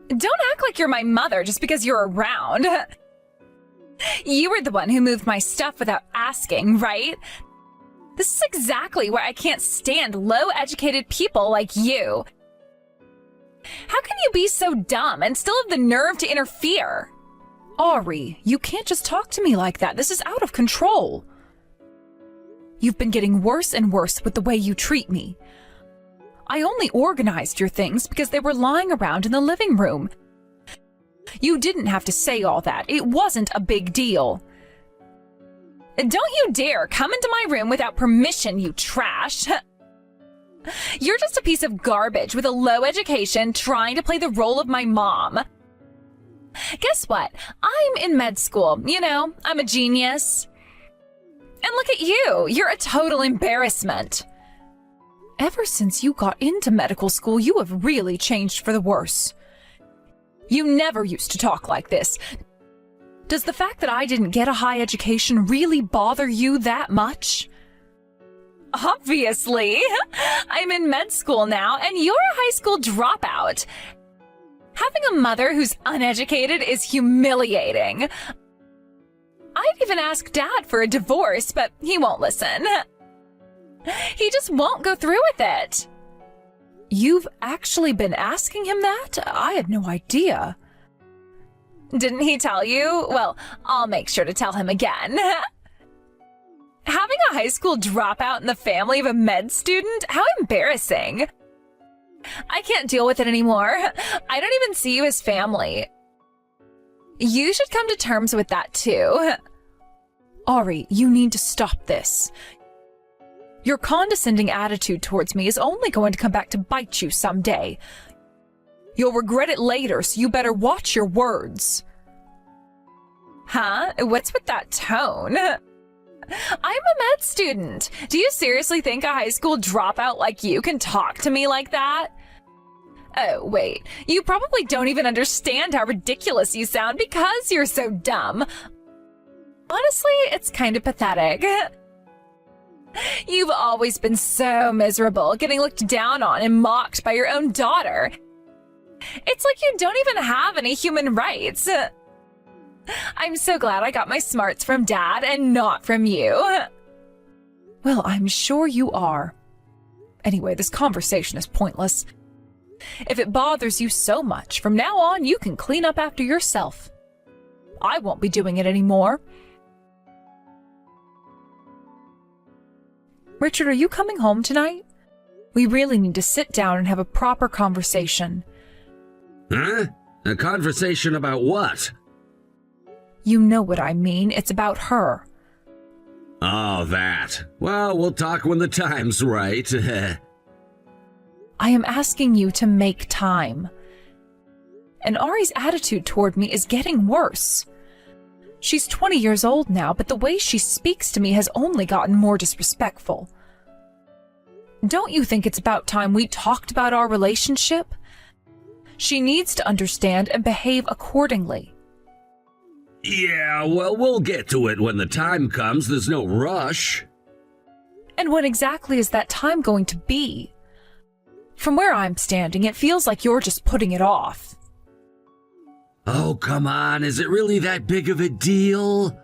Don't act like you're my mother just because you're around. You were the one who moved my stuff without asking, right? This is exactly why I can't stand low-educated people like you. How can you be so dumb and still have the nerve to interfere? Ari, you can't just talk to me like that. This is out of control. You've been getting worse and worse with the way you treat me. I only organized your things because they were lying around in the living room. You didn't have to say all that. It wasn't a big deal. Don't you dare come into my room without permission, you trash. You're just a piece of garbage with a low education trying to play the role of my mom. Guess what? I'm in med school. You know, I'm a genius. And look at you. You're a total embarrassment. Ever since you got into medical school, you have really changed for the worse. You never used to talk like this. Does the fact that I didn't get a high education really bother you that much? Obviously. I'm in med school now, and you're a high school dropout. Having a mother who's uneducated is humiliating. I'd even ask Dad for a divorce, but he won't listen. He just won't go through with it. You've actually been asking him that? I had no idea. Didn't he tell you? Well, I'll make sure to tell him again. Having a high school dropout in the family of a med student? How embarrassing. I can't deal with it anymore. I don't even see you as family. You should come to terms with that too. Ari, you need to stop this. Your condescending attitude towards me is only going to come back to bite you someday. You'll regret it later, so you better watch your words. Huh? What's with that tone? I'm a med student. Do you seriously think a high school dropout like you can talk to me like that? Oh, wait. You probably don't even understand how ridiculous you sound because you're so dumb. Honestly, it's kind of pathetic. You've always been so miserable, getting looked down on and mocked by your own daughter. It's like you don't even have any human rights. I'm so glad I got my smarts from Dad and not from you. Well, I'm sure you are. Anyway, this conversation is pointless. If it bothers you so much, from now on you can clean up after yourself. I won't be doing it anymore. Richard, are you coming home tonight? We really need to sit down and have a proper conversation. Huh? A conversation about what? You know what I mean. It's about her. Oh, that. Well, we'll talk when the time's right. I am asking you to make time. And Ari's attitude toward me is getting worse. She's 20 years old now, but the way she speaks to me has only gotten more disrespectful. Don't you think it's about time we talked about our relationship? She needs to understand and behave accordingly. Yeah, well, we'll get to it when the time comes. There's no rush. And when exactly is that time going to be? From where I'm standing, it feels like you're just putting it off. Oh, come on. Is it really that big of a deal?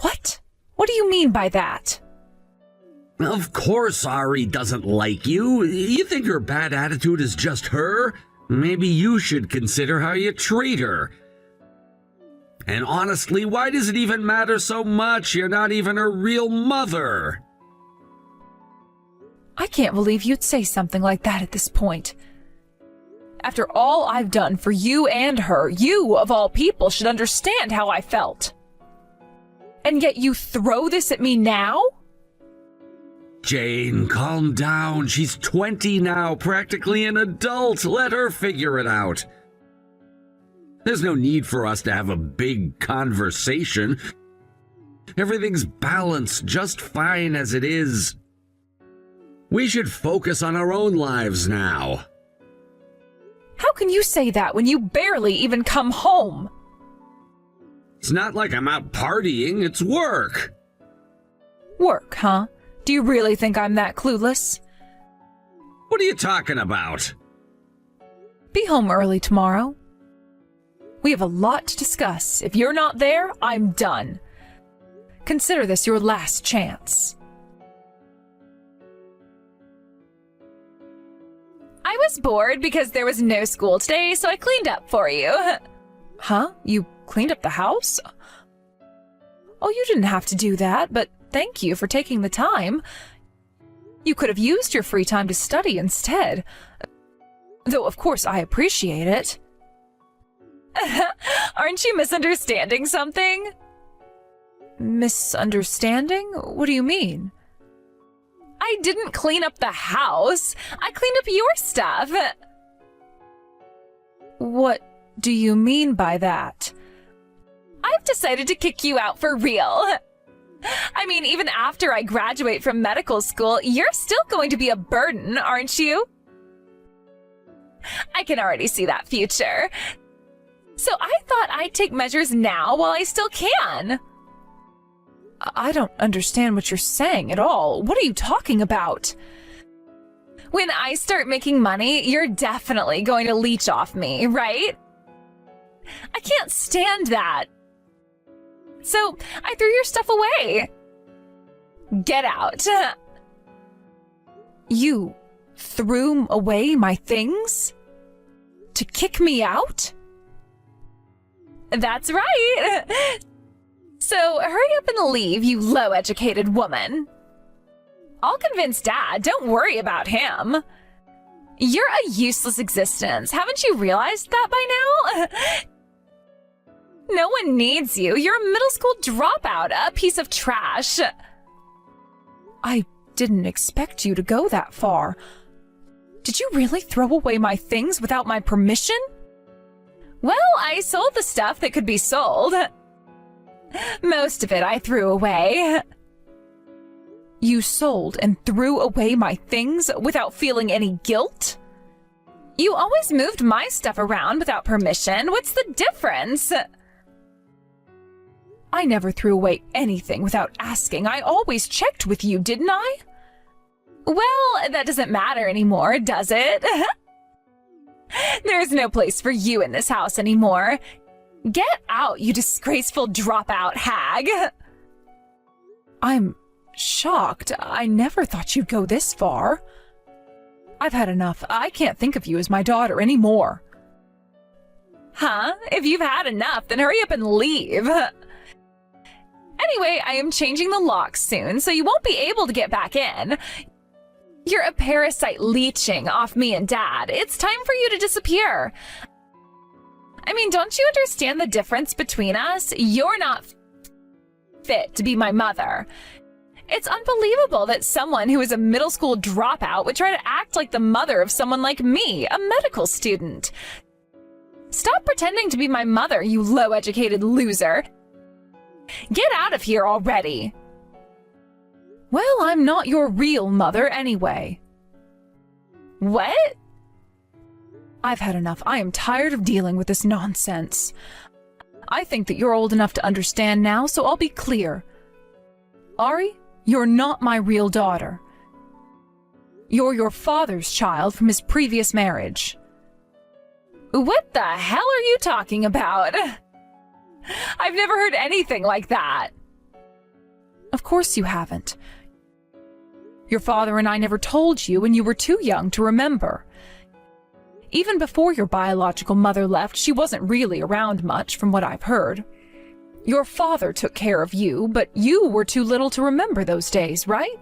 What? What do you mean by that? Of course Ari doesn't like you. You think her bad attitude is just her? Maybe you should consider how you treat her. And honestly, why does it even matter so much? You're not even her real mother. I can't believe you'd say something like that at this point. After all I've done for you and her, you, of all people, should understand how I felt. And yet you throw this at me now? Jane, calm down. She's 20 now, practically an adult. Let her figure it out. There's no need for us to have a big conversation. Everything's balanced just fine as it is. We should focus on our own lives now. How can you say that when you barely even come home? It's not like I'm out partying, it's work. Work, huh? Do you really think I'm that clueless? What are you talking about? Be home early tomorrow. We have a lot to discuss. If you're not there, I'm done. Consider this your last chance. I was bored because there was no school today, so I cleaned up for you. Huh? You cleaned up the house? Oh, you didn't have to do that, but thank you for taking the time. You could have used your free time to study instead. Though, of course, I appreciate it. Aren't you misunderstanding something? Misunderstanding? What do you mean? I didn't clean up the house. I cleaned up your stuff. What do you mean by that? I've decided to kick you out for real. I mean, even after I graduate from medical school, you're still going to be a burden, aren't you? I can already see that future. So I thought I'd take measures now while I still can. I don't understand what you're saying at all. What are you talking about? When I start making money, you're definitely going to leech off me, right? I can't stand that. So I threw your stuff away. Get out. You threw away my things? To kick me out? That's right. So hurry up and leave, you low-educated woman. I'll convince Dad. Don't worry about him. You're a useless existence. Haven't you realized that by now? No one needs you. You're a middle school dropout, a piece of trash. I didn't expect you to go that far. Did you really throw away my things without my permission? Well, I sold the stuff that could be sold. Most of it I threw away. You sold and threw away my things without feeling any guilt? You always moved my stuff around without permission. What's the difference? I never threw away anything without asking. I always checked with you, didn't I? Well, that doesn't matter anymore, does it? There's no place for you in this house anymore. Get out, you disgraceful dropout hag. I'm shocked. I never thought you'd go this far. I've had enough. I can't think of you as my daughter anymore. Huh? If you've had enough, then hurry up and leave. Anyway, I am changing the locks soon, so you won't be able to get back in. You're a parasite leeching off me and Dad. It's time for you to disappear. I mean, don't you understand the difference between us? You're not fit to be my mother. It's unbelievable that someone who is a middle school dropout would try to act like the mother of someone like me, a medical student. Stop pretending to be my mother, you low-educated loser. Get out of here already. Well, I'm not your real mother anyway. What? I've had enough. I am tired of dealing with this nonsense. I think that you're old enough to understand now, so I'll be clear. Ari, you're not my real daughter. You're your father's child from his previous marriage. What the hell are you talking about? I've never heard anything like that. Of course you haven't. Your father and I never told you, and you were too young to remember. Even before your biological mother left, she wasn't really around much, from what I've heard. Your father took care of you, but you were too little to remember those days, right?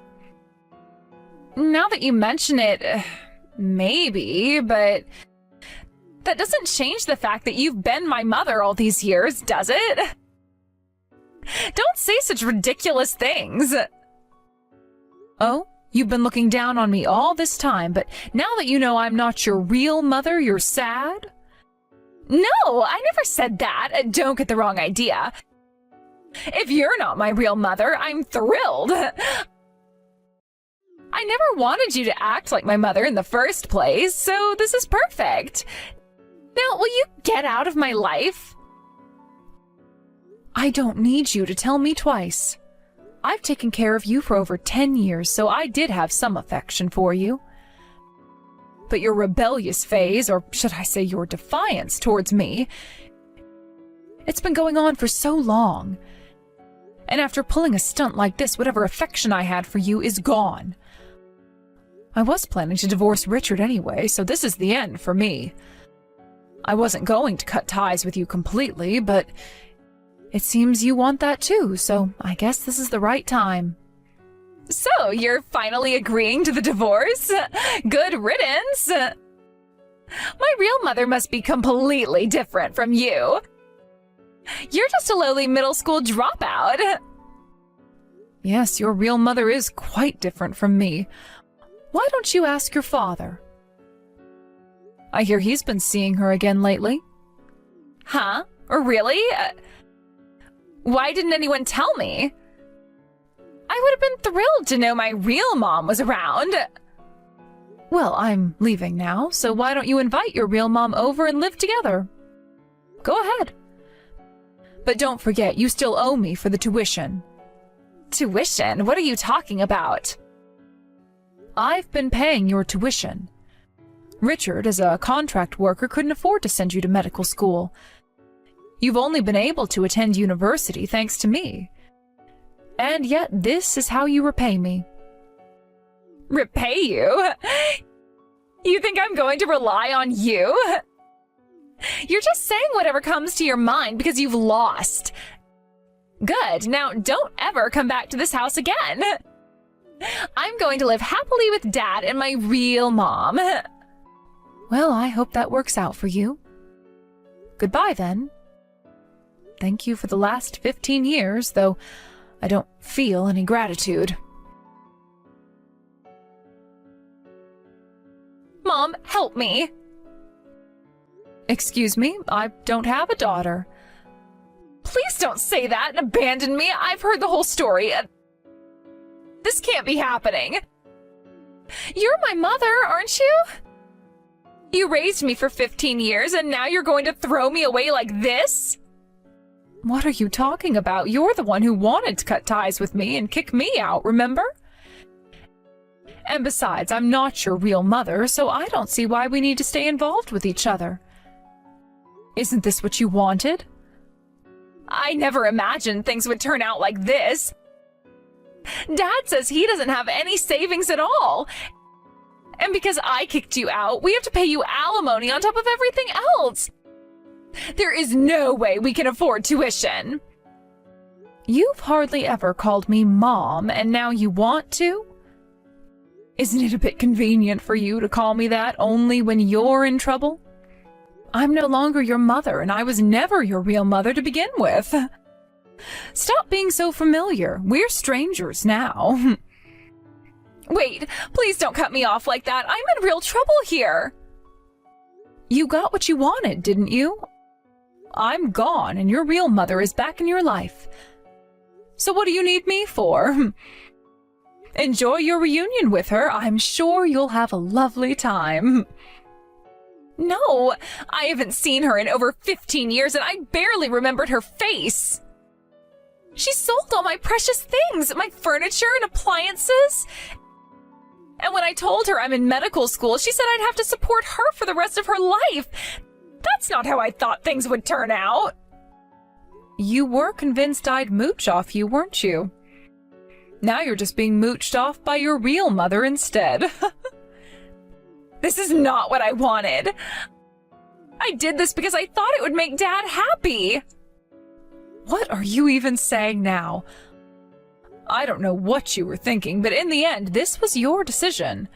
Now that you mention it, maybe, but that doesn't change the fact that you've been my mother all these years, does it? Don't say such ridiculous things. Oh, you've been looking down on me all this time, but now that you know I'm not your real mother, you're sad? No, I never said that. Don't get the wrong idea. If you're not my real mother, I'm thrilled. I never wanted you to act like my mother in the first place, so this is perfect. Now, will you get out of my life? I don't need you to tell me twice. I've taken care of you for over 10 years, so I did have some affection for you. but your rebellious phase, or should I say your defiance towards me, it's been going on for so long. And after pulling a stunt like this, whatever affection I had for you is gone. I was planning to divorce Richard anyway, so this is the end for me. I wasn't going to cut ties with you completely, but it seems you want that too, so I guess this is the right time. So, you're finally agreeing to the divorce? Good riddance! My real mother must be completely different from you. You're just a lowly middle school dropout. Yes, your real mother is quite different from me. Why don't you ask your father? I hear he's been seeing her again lately. Huh? Really? Why didn't anyone tell me? I would have been thrilled to know my real mom was around. Well, I'm leaving now, so why don't you invite your real mom over and live together? Go ahead. But don't forget, you still owe me for the tuition. Tuition? What are you talking about? I've been paying your tuition. Richard, as a contract worker, couldn't afford to send you to medical school. You've only been able to attend university thanks to me. And yet this is how you repay me. Repay you? You think I'm going to rely on you? You're just saying whatever comes to your mind because you've lost. Good. Now don't ever come back to this house again. I'm going to live happily with Dad and my real mom. Well, I hope that works out for you. Goodbye, then. Thank you for the last 15 years, though I don't feel any gratitude. Mom, help me. Excuse me, I don't have a daughter. Please don't say that and abandon me. I've heard the whole story. This can't be happening. You're my mother, aren't you? You raised me for 15 years and now you're going to throw me away like this? What are you talking about? You're the one who wanted to cut ties with me and kick me out, remember? And besides, I'm not your real mother, so I don't see why we need to stay involved with each other. Isn't this what you wanted? I never imagined things would turn out like this. Dad says he doesn't have any savings at all. And because I kicked you out, we have to pay you alimony on top of everything else. There is no way we can afford tuition. You've hardly ever called me Mom, and now you want to? Isn't it a bit convenient for you to call me that only when you're in trouble? I'm no longer your mother, and I was never your real mother to begin with. Stop being so familiar. We're strangers now. Wait, please don't cut me off like that. I'm in real trouble here. You got what you wanted, didn't you? I'm gone, and your real mother is back in your life. So what do you need me for? Enjoy your reunion with her. I'm sure you'll have a lovely time. No, I haven't seen her in over 15 years, and I barely remembered her face. She sold all my precious things, my furniture and appliances. And when I told her I'm in medical school, she said I'd have to support her for the rest of her life. That's not how I thought things would turn out. You were convinced I'd mooch off you, weren't you? Now you're just being mooched off by your real mother instead. This is not what I wanted. I did this because I thought it would make Dad happy. What are you even saying now? I don't know what you were thinking, but in the end, this was your decision.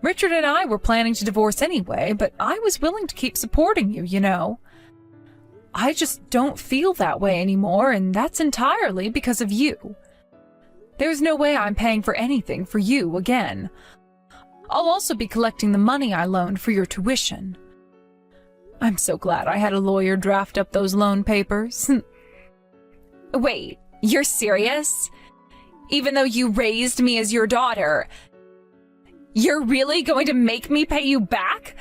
Richard and I were planning to divorce anyway, but I was willing to keep supporting you, you know. I just don't feel that way anymore, and that's entirely because of you. There's no way I'm paying for anything for you again. I'll also be collecting the money I loaned for your tuition. I'm so glad I had a lawyer draft up those loan papers. Wait, you're serious? Even though you raised me as your daughter, you're really going to make me pay you back?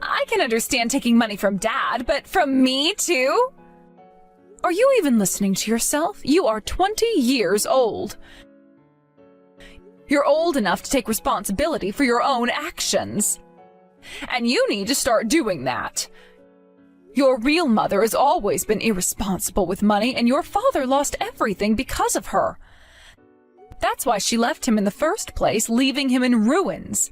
I can understand taking money from Dad, but from me too? Are you even listening to yourself? You are 20 years old. You're old enough to take responsibility for your own actions. And you need to start doing that. Your real mother has always been irresponsible with money, and your father lost everything because of her. That's why she left him in the first place, leaving him in ruins.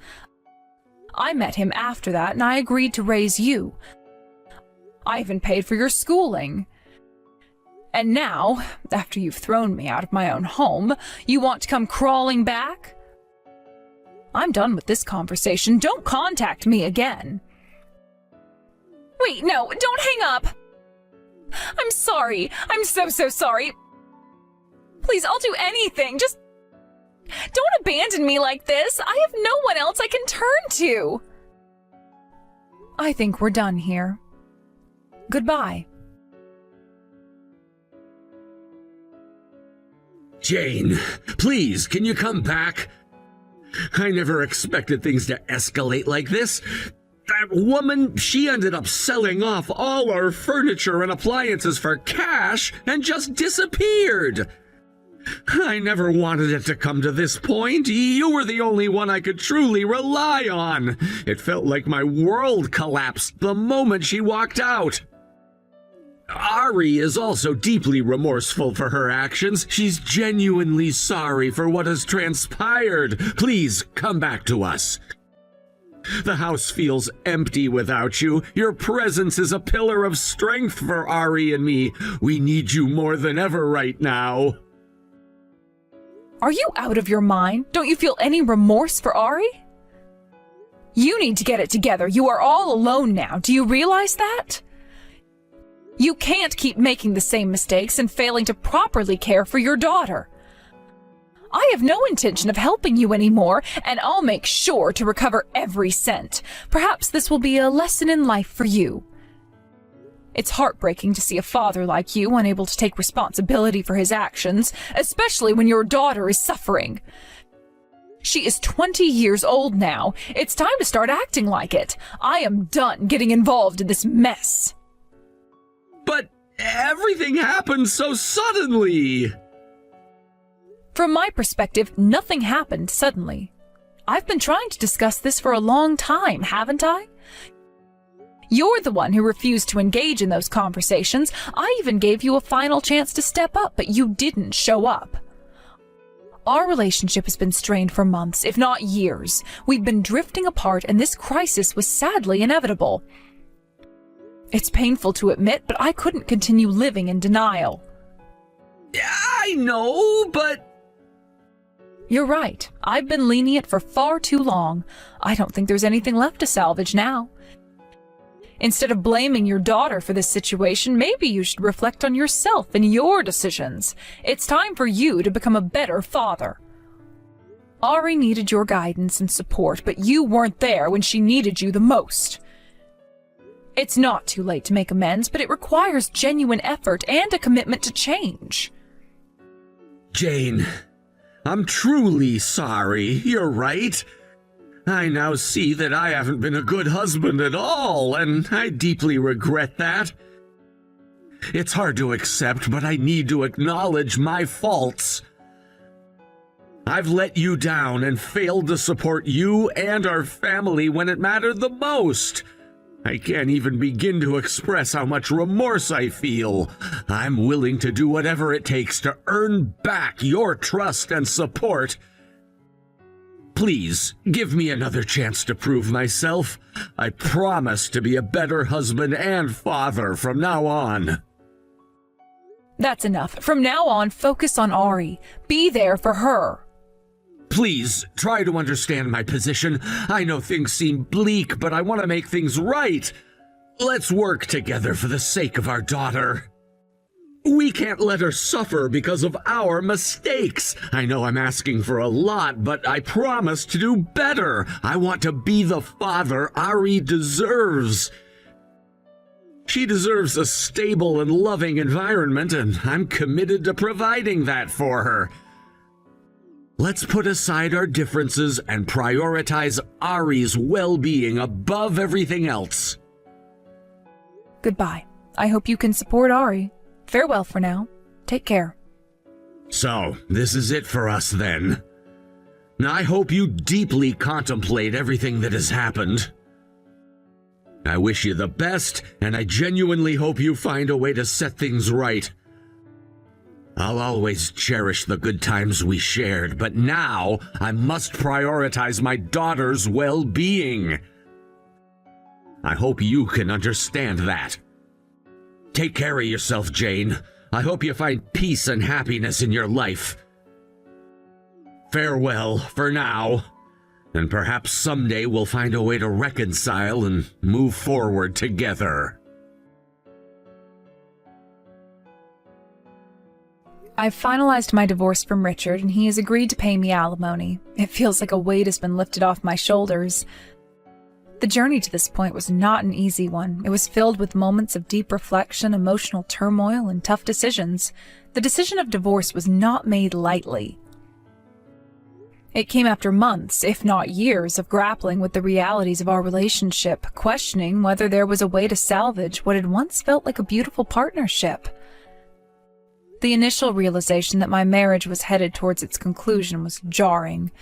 I met him after that, and I agreed to raise you. I even paid for your schooling. And now, after you've thrown me out of my own home, you want to come crawling back? I'm done with this conversation. Don't contact me again. Wait, no, don't hang up. I'm sorry. I'm so sorry. Please, I'll do anything. Just don't abandon me like this. I have no one else I can turn to. I think we're done here. Goodbye. Jane, please, can you come back? I never expected things to escalate like this. That woman, she ended up selling off all our furniture and appliances for cash and just disappeared. I never wanted it to come to this point. You were the only one I could truly rely on. It felt like my world collapsed the moment she walked out. Ari is also deeply remorseful for her actions. She's genuinely sorry for what has transpired. Please come back to us. The house feels empty without you. Your presence is a pillar of strength for Ari and me. We need you more than ever right now. Are you out of your mind? Don't you feel any remorse for Ari? You need to get it together. You are all alone now. Do you realize that? You can't keep making the same mistakes and failing to properly care for your daughter. I have no intention of helping you anymore, and I'll make sure to recover every cent. Perhaps this will be a lesson in life for you. It's heartbreaking to see a father like you unable to take responsibility for his actions, especially when your daughter is suffering. She is 20 years old now. It's time to start acting like it. I am done getting involved in this mess. But everything happened so suddenly. From my perspective, nothing happened suddenly. I've been trying to discuss this for a long time, haven't I? You're the one who refused to engage in those conversations. I even gave you a final chance to step up, but you didn't show up. Our relationship has been strained for months, if not years. We've been drifting apart, and this crisis was sadly inevitable. It's painful to admit, but I couldn't continue living in denial. I know, but... You're right. I've been lenient for far too long. I don't think there's anything left to salvage now. Instead of blaming your daughter for this situation, maybe you should reflect on yourself and your decisions. It's time for you to become a better father. Ari needed your guidance and support, but you weren't there when she needed you the most. It's not too late to make amends, but it requires genuine effort and a commitment to change. Jane, I'm truly sorry. You're right. I now see that I haven't been a good husband at all, and I deeply regret that. It's hard to accept, but I need to acknowledge my faults. I've let you down and failed to support you and our family when it mattered the most. I can't even begin to express how much remorse I feel. I'm willing to do whatever it takes to earn back your trust and support. Please, give me another chance to prove myself. I promise to be a better husband and father from now on. That's enough. From now on, focus on Ari. Be there for her. Please, try to understand my position. I know things seem bleak, but I want to make things right. Let's work together for the sake of our daughter. We can't let her suffer because of our mistakes. I know I'm asking for a lot, but I promise to do better. I want to be the father Ari deserves. She deserves a stable and loving environment, and I'm committed to providing that for her. Let's put aside our differences and prioritize Ari's well-being above everything else. Goodbye. I hope you can support Ari. Farewell for now. Take care. So, this is it for us then. I hope you deeply contemplate everything that has happened. I wish you the best, and I genuinely hope you find a way to set things right. I'll always cherish the good times we shared, but now I must prioritize my daughter's well-being. I hope you can understand that. Take care of yourself, Jane. I hope you find peace and happiness in your life. Farewell for now, and perhaps someday we'll find a way to reconcile and move forward together. I've finalized my divorce from Richard, and he has agreed to pay me alimony. It feels like a weight has been lifted off my shoulders. The journey to this point was not an easy one. It was filled with moments of deep reflection, emotional turmoil, and tough decisions. The decision of divorce was not made lightly. It came after months, if not years, of grappling with the realities of our relationship, questioning whether there was a way to salvage what had once felt like a beautiful partnership. The initial realization that my marriage was headed towards its conclusion was jarring.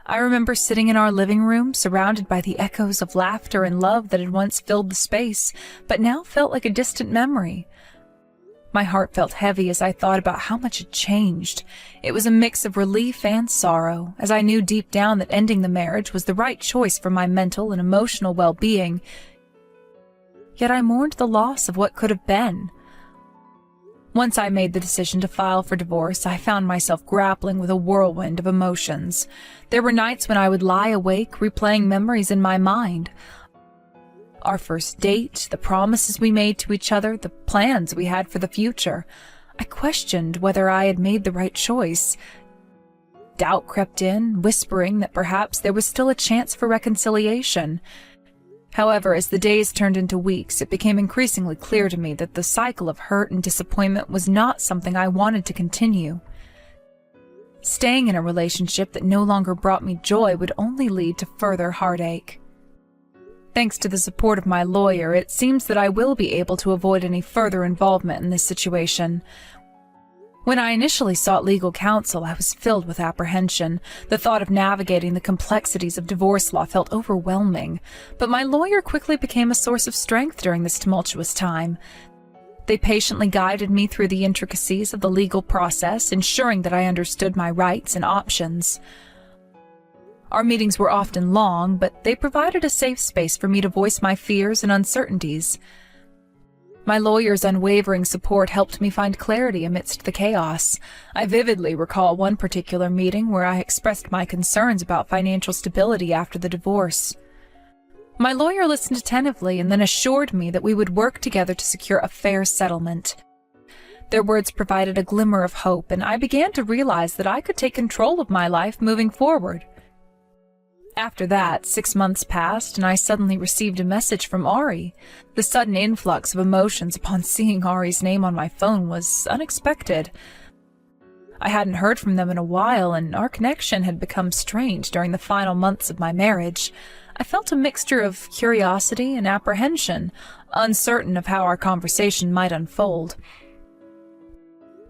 I remember sitting in our living room, surrounded by the echoes of laughter and love that had once filled the space, but now felt like a distant memory. My heart felt heavy as I thought about how much had changed. It was a mix of relief and sorrow, as I knew deep down that ending the marriage was the right choice for my mental and emotional well-being. Yet I mourned the loss of what could have been. Once I made the decision to file for divorce, I found myself grappling with a whirlwind of emotions. There were nights when I would lie awake, replaying memories in my mind. Our first date, the promises we made to each other, the plans we had for the future. I questioned whether I had made the right choice. Doubt crept in, whispering that perhaps there was still a chance for reconciliation. However, as the days turned into weeks, it became increasingly clear to me that the cycle of hurt and disappointment was not something I wanted to continue. Staying in a relationship that no longer brought me joy would only lead to further heartache. Thanks to the support of my lawyer, it seems that I will be able to avoid any further involvement in this situation. When I initially sought legal counsel, I was filled with apprehension. The thought of navigating the complexities of divorce law felt overwhelming, but my lawyer quickly became a source of strength during this tumultuous time. They patiently guided me through the intricacies of the legal process, ensuring that I understood my rights and options. Our meetings were often long, but they provided a safe space for me to voice my fears and uncertainties. My lawyer's unwavering support helped me find clarity amidst the chaos. I vividly recall one particular meeting where I expressed my concerns about financial stability after the divorce. My lawyer listened attentively and then assured me that we would work together to secure a fair settlement. Their words provided a glimmer of hope, and I began to realize that I could take control of my life moving forward. After that, 6 months passed, and I suddenly received a message from Ari. The sudden influx of emotions upon seeing Ari's name on my phone was unexpected. I hadn't heard from them in a while, and our connection had become strained during the final months of my marriage. I felt a mixture of curiosity and apprehension, uncertain of how our conversation might unfold.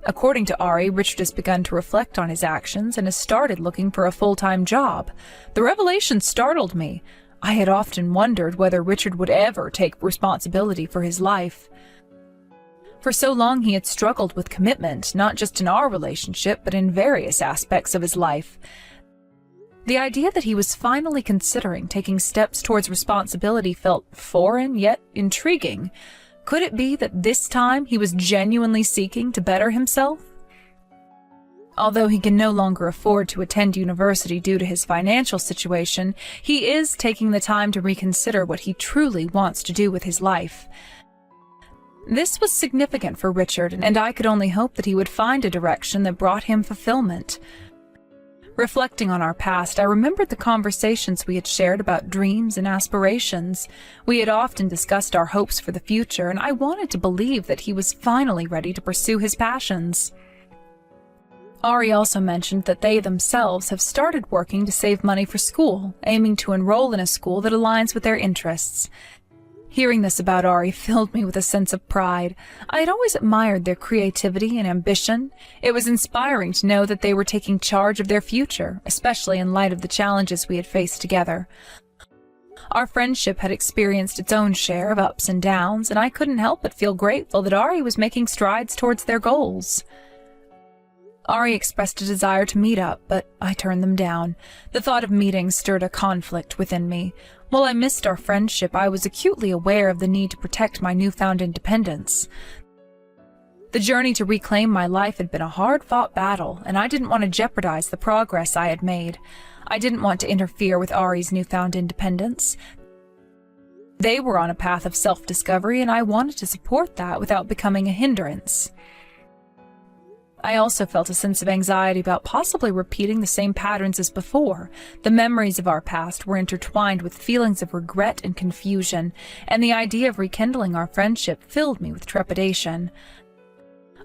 According to Ari, Richard has begun to reflect on his actions and has started looking for a full-time job. The revelation startled me. I had often wondered whether Richard would ever take responsibility for his life. For so long he had struggled with commitment, not just in our relationship, but in various aspects of his life. The idea that he was finally considering taking steps towards responsibility felt foreign yet intriguing. Could it be that this time he was genuinely seeking to better himself? Although he can no longer afford to attend university due to his financial situation, he is taking the time to reconsider what he truly wants to do with his life. This was significant for Richard, and I could only hope that he would find a direction that brought him fulfillment. Reflecting on our past, I remembered the conversations we had shared about dreams and aspirations. We had often discussed our hopes for the future, and I wanted to believe that he was finally ready to pursue his passions. Ari also mentioned that they themselves have started working to save money for school, aiming to enroll in a school that aligns with their interests. Hearing this about Ari filled me with a sense of pride. I had always admired their creativity and ambition. It was inspiring to know that they were taking charge of their future, especially in light of the challenges we had faced together. Our friendship had experienced its own share of ups and downs, and I couldn't help but feel grateful that Ari was making strides towards their goals. Ari expressed a desire to meet up, but I turned them down. The thought of meeting stirred a conflict within me. While I missed our friendship, I was acutely aware of the need to protect my newfound independence. The journey to reclaim my life had been a hard-fought battle, and I didn't want to jeopardize the progress I had made. I didn't want to interfere with Ari's newfound independence. They were on a path of self-discovery, and I wanted to support that without becoming a hindrance. I also felt a sense of anxiety about possibly repeating the same patterns as before. The memories of our past were intertwined with feelings of regret and confusion, and the idea of rekindling our friendship filled me with trepidation.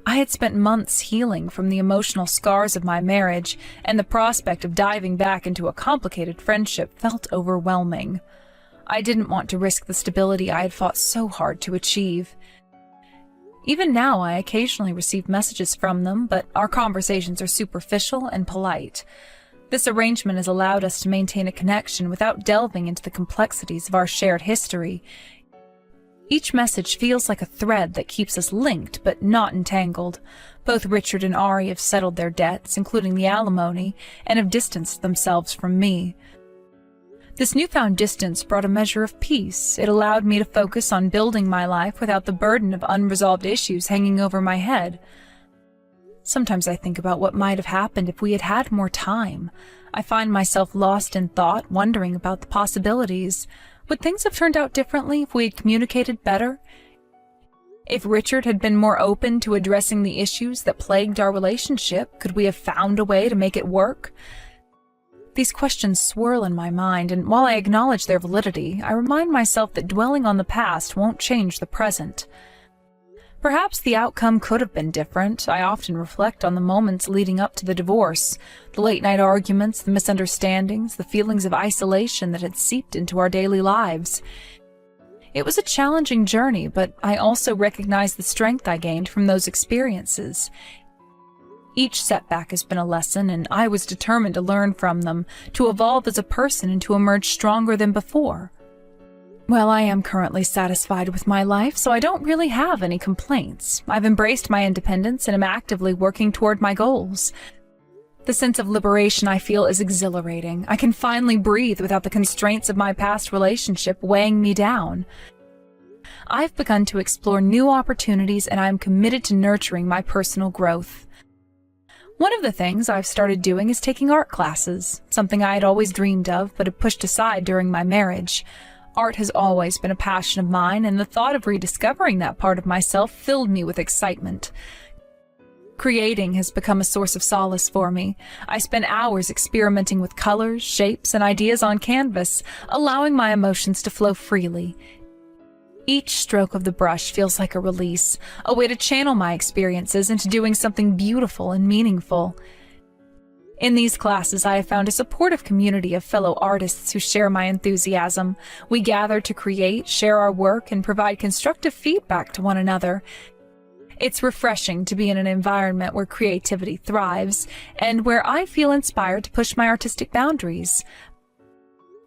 I had spent months healing from the emotional scars of my marriage, and the prospect of diving back into a complicated friendship felt overwhelming. I didn't want to risk the stability I had fought so hard to achieve. Even now, I occasionally receive messages from them, but our conversations are superficial and polite. This arrangement has allowed us to maintain a connection without delving into the complexities of our shared history. Each message feels like a thread that keeps us linked, but not entangled. Both Richard and Ari have settled their debts, including the alimony, and have distanced themselves from me. This newfound distance brought a measure of peace. It allowed me to focus on building my life without the burden of unresolved issues hanging over my head. Sometimes I think about what might have happened if we had had more time. I find myself lost in thought, wondering about the possibilities. Would things have turned out differently if we had communicated better? If Richard had been more open to addressing the issues that plagued our relationship, could we have found a way to make it work? These questions swirl in my mind, and while I acknowledge their validity, I remind myself that dwelling on the past won't change the present. Perhaps the outcome could have been different. I often reflect on the moments leading up to the divorce, the late-night arguments, the misunderstandings, the feelings of isolation that had seeped into our daily lives. It was a challenging journey, but I also recognize the strength I gained from those experiences. Each setback has been a lesson, and I was determined to learn from them, to evolve as a person and to emerge stronger than before. Well, I am currently satisfied with my life, so I don't really have any complaints. I've embraced my independence and am actively working toward my goals. The sense of liberation I feel is exhilarating. I can finally breathe without the constraints of my past relationship weighing me down. I've begun to explore new opportunities, and I am committed to nurturing my personal growth. One of the things I've started doing is taking art classes, something I had always dreamed of but had pushed aside during my marriage. Art has always been a passion of mine, and the thought of rediscovering that part of myself filled me with excitement. Creating has become a source of solace for me. I spend hours experimenting with colors, shapes, and ideas on canvas, allowing my emotions to flow freely. Each stroke of the brush feels like a release, a way to channel my experiences into doing something beautiful and meaningful. In these classes, I have found a supportive community of fellow artists who share my enthusiasm. We gather to create, share our work, and provide constructive feedback to one another. It's refreshing to be in an environment where creativity thrives, and where I feel inspired to push my artistic boundaries.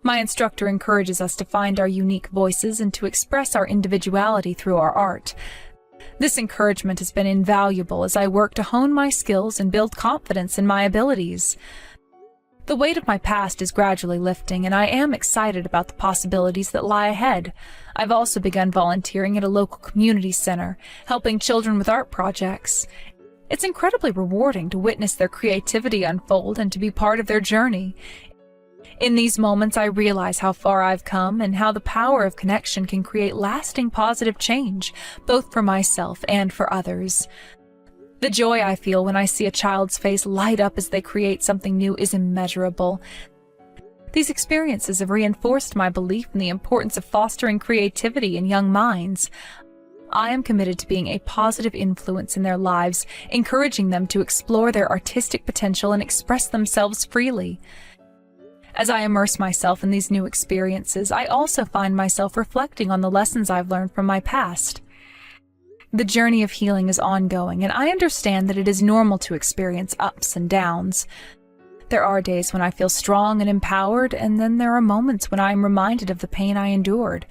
My instructor encourages us to find our unique voices and to express our individuality through our art. This encouragement has been invaluable as I work to hone my skills and build confidence in my abilities. The weight of my past is gradually lifting, and I am excited about the possibilities that lie ahead. I've also begun volunteering at a local community center, helping children with art projects. It's incredibly rewarding to witness their creativity unfold and to be part of their journey. In these moments, I realize how far I've come and how the power of connection can create lasting positive change, both for myself and for others. The joy I feel when I see a child's face light up as they create something new is immeasurable. These experiences have reinforced my belief in the importance of fostering creativity in young minds. I am committed to being a positive influence in their lives, encouraging them to explore their artistic potential and express themselves freely. As I immerse myself in these new experiences, I also find myself reflecting on the lessons I've learned from my past. The journey of healing is ongoing, and I understand that it is normal to experience ups and downs. There are days when I feel strong and empowered, and then there are moments when I am reminded of the pain I endured.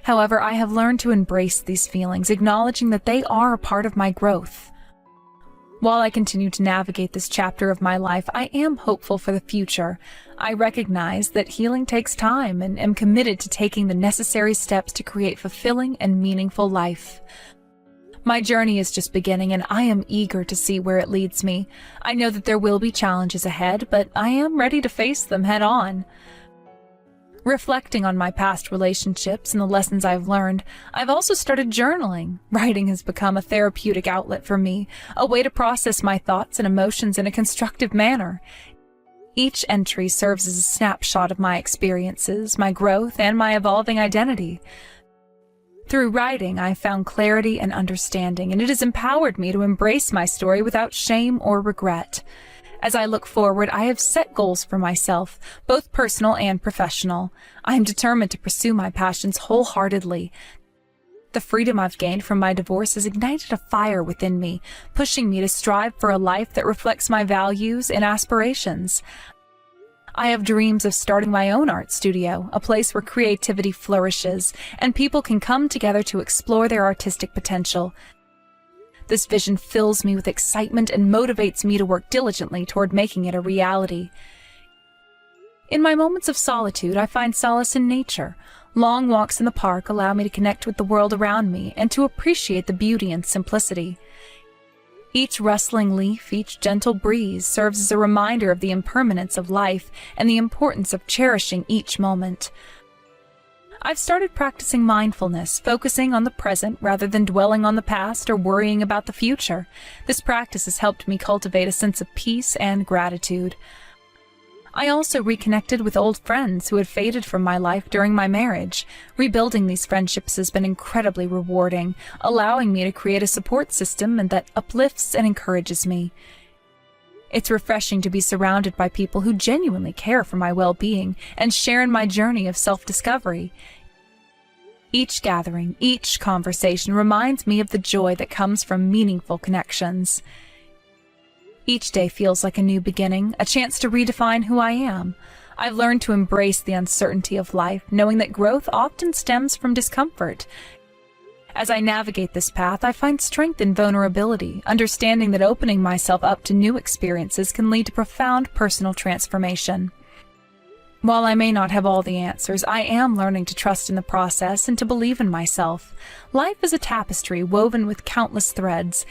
However, I have learned to embrace these feelings, acknowledging that they are a part of my growth. While I continue to navigate this chapter of my life, I am hopeful for the future. I recognize that healing takes time and am committed to taking the necessary steps to create fulfilling and meaningful life. My journey is just beginning, and I am eager to see where it leads me. I know that there will be challenges ahead, but I am ready to face them head on. Reflecting on my past relationships and the lessons I've learned, I've also started journaling. Writing has become a therapeutic outlet for me, a way to process my thoughts and emotions in a constructive manner. Each entry serves as a snapshot of my experiences, my growth, and my evolving identity. Through writing, I found clarity and understanding, and it has empowered me to embrace my story without shame or regret. As I look forward, I have set goals for myself, both personal and professional. I am determined to pursue my passions wholeheartedly. The freedom I've gained from my divorce has ignited a fire within me, pushing me to strive for a life that reflects my values and aspirations. I have dreams of starting my own art studio, a place where creativity flourishes and people can come together to explore their artistic potential. This vision fills me with excitement and motivates me to work diligently toward making it a reality. In my moments of solitude, I find solace in nature. Long walks in the park allow me to connect with the world around me and to appreciate the beauty and simplicity. Each rustling leaf, each gentle breeze serves as a reminder of the impermanence of life and the importance of cherishing each moment. I've started practicing mindfulness, focusing on the present rather than dwelling on the past or worrying about the future. This practice has helped me cultivate a sense of peace and gratitude. I also reconnected with old friends who had faded from my life during my marriage. Rebuilding these friendships has been incredibly rewarding, allowing me to create a support system that uplifts and encourages me. It's refreshing to be surrounded by people who genuinely care for my well-being and share in my journey of self-discovery. Each gathering, each conversation reminds me of the joy that comes from meaningful connections. Each day feels like a new beginning, a chance to redefine who I am. I've learned to embrace the uncertainty of life, knowing that growth often stems from discomfort. As I navigate this path, I find strength in vulnerability, understanding that opening myself up to new experiences can lead to profound personal transformation. While I may not have all the answers, I am learning to trust in the process and to believe in myself. Life is a tapestry woven with countless threads,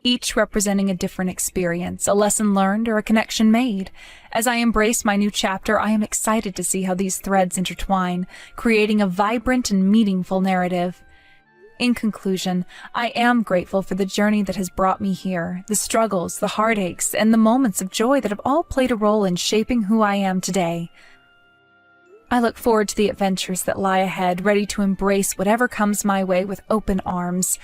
each representing a different experience, a lesson learned, or a connection made. As I embrace my new chapter, I am excited to see how these threads intertwine, creating a vibrant and meaningful narrative. In conclusion, I am grateful for the journey that has brought me here, the struggles, the heartaches, and the moments of joy that have all played a role in shaping who I am today. I look forward to the adventures that lie ahead, ready to embrace whatever comes my way with open arms.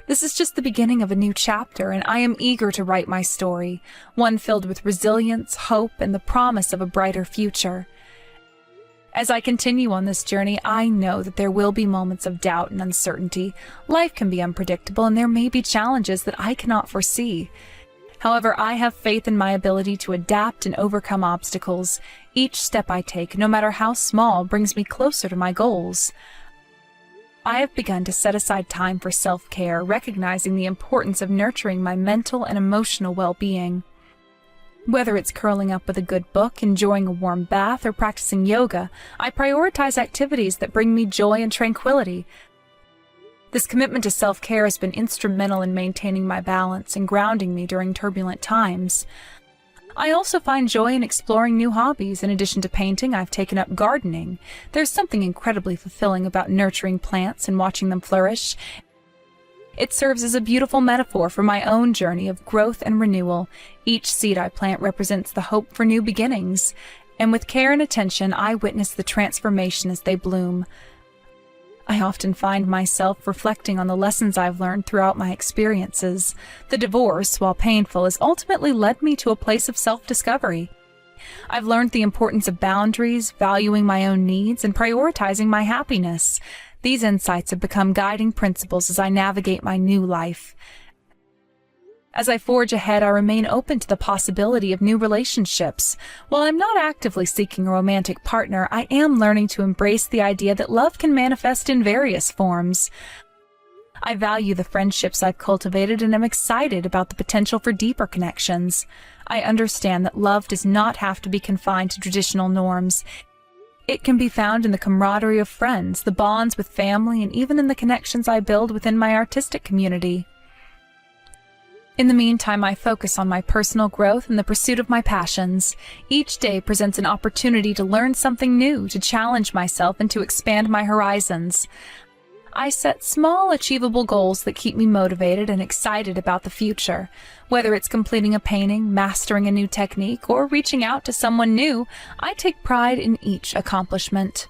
This is just the beginning of a new chapter, and I am eager to write my story, one filled with resilience, hope, and the promise of a brighter future. As I continue on this journey, I know that there will be moments of doubt and uncertainty. Life can be unpredictable, and there may be challenges that I cannot foresee. However, I have faith in my ability to adapt and overcome obstacles. Each step I take, no matter how small, brings me closer to my goals. I have begun to set aside time for self-care, recognizing the importance of nurturing my mental and emotional well-being. Whether it's curling up with a good book, enjoying a warm bath, or practicing yoga, I prioritize activities that bring me joy and tranquility. This commitment to self-care has been instrumental in maintaining my balance and grounding me during turbulent times. I also find joy in exploring new hobbies. In addition to painting, I've taken up gardening. There's something incredibly fulfilling about nurturing plants and watching them flourish. It serves as a beautiful metaphor for my own journey of growth and renewal. Each seed I plant represents the hope for new beginnings, and with care and attention, I witness the transformation as they bloom. I often find myself reflecting on the lessons I've learned throughout my experiences. The divorce, while painful, has ultimately led me to a place of self-discovery. I've learned the importance of boundaries, valuing my own needs, and prioritizing my happiness. These insights have become guiding principles as I navigate my new life. As I forge ahead, I remain open to the possibility of new relationships. While I'm not actively seeking a romantic partner, I am learning to embrace the idea that love can manifest in various forms. I value the friendships I've cultivated and am excited about the potential for deeper connections. I understand that love does not have to be confined to traditional norms. It can be found in the camaraderie of friends, the bonds with family, and even in the connections I build within my artistic community. In the meantime, I focus on my personal growth and the pursuit of my passions. Each day presents an opportunity to learn something new, to challenge myself, and to expand my horizons. I set small, achievable goals that keep me motivated and excited about the future. Whether it's completing a painting, mastering a new technique, or reaching out to someone new, I take pride in each accomplishment.